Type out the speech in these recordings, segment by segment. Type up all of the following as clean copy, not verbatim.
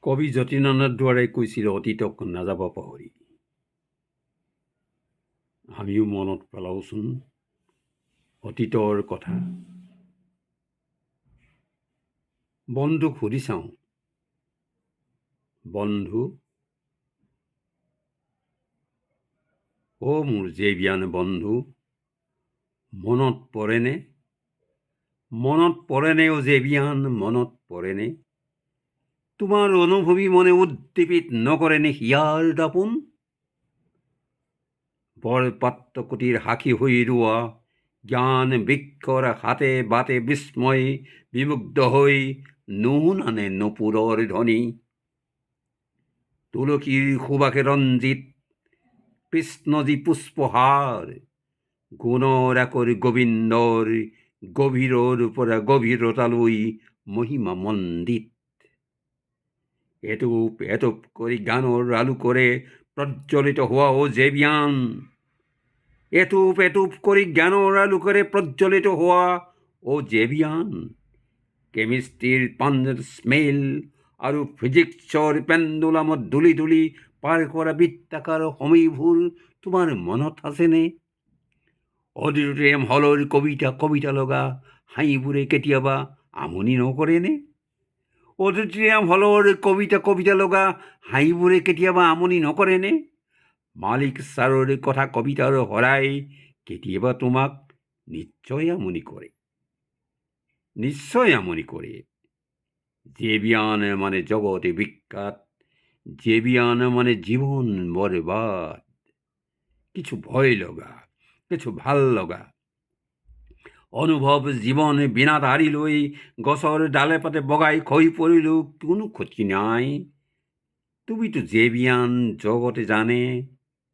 কবি যতীন্দ্ৰনাথ দুৱৰাই কৈছিল অতীতক নাযাব পাহৰি। আমিও মনত পেলাওচোন অতীতৰ কথা। বন্ধুক সুধি চাওঁ, বন্ধু মোৰ জেবিয়ান বন্ধু, মনত পৰেনে? মনত পৰেনে অ জেবিয়ান, মনত পৰেনে? তোমাৰ অনুভৱী মনে উদ্দীপিত নকৰেনে হিয়াৰ দাপোন? বৰপাত্ৰ কুটিৰ সাক্ষী হৈ ৰোৱা জ্ঞান বৃক্ষৰ হাতে বাটে বিস্ময় বিমুগ্ধ হৈ নুশুনানে নপুৰৰ ধ্বনি? তুলসীৰ সুবাসে ৰঞ্জিত কৃষ্ণজী পুষ্পহাৰ, গুণৰ আকৰ গোবিন্দৰ গভীৰৰ পৰা গভীৰতালৈ মহিমা মণ্ডিত। এটুপ এটুপ কৰি গানৰ আলোকৰে প্ৰজ্বলিত হোৱা ও জেবিয়ান, এটুপ এটুপ কৰি জ্ঞানৰ আলোকৰে প্ৰজ্বলিত হোৱা ও জেবিয়ান। কেমিষ্ট্ৰিৰ পাঞ্জৰ স্মেল আৰু ফিজিক্সৰ পেণ্ডুলামত দুলি দুলি পাৰ কৰা বৃত্তাকাৰ সময়বোৰ তোমাৰ মনত আছেনে? অডিটৰিয়াম হলৰ কবিতা লগা হাঁহিবোৰে কেতিয়াবা আমনি নকৰেনে? অডিটৰিয়াম হলৰ কবিতা লগা হাঁহিবোৰে কেতিয়াবা আমনি নকৰেনে? মালিক ছাৰৰ কথা কবিতাৰ শৰাই কেতিয়াবা তোমাক নিশ্চয় আমনি কৰে, নিশ্চয় আমনি কৰে। জেবিয়ান মানে জগতে বিখ্যাত, জেবিয়ান মানে জীবন বৰবাদ। কিছু ভয় লগা, কিছু ভাল লগা অনুভৱ জীৱন বিনা ধাৰি লৈ গছৰ ডালে পাতে বগাই খহি পৰিলেও কোনো ক্ষতি নাই। তুমিতো জেবিয়ান, জগতে জানে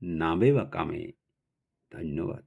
নামে বা কামে। ধন্যবাদ।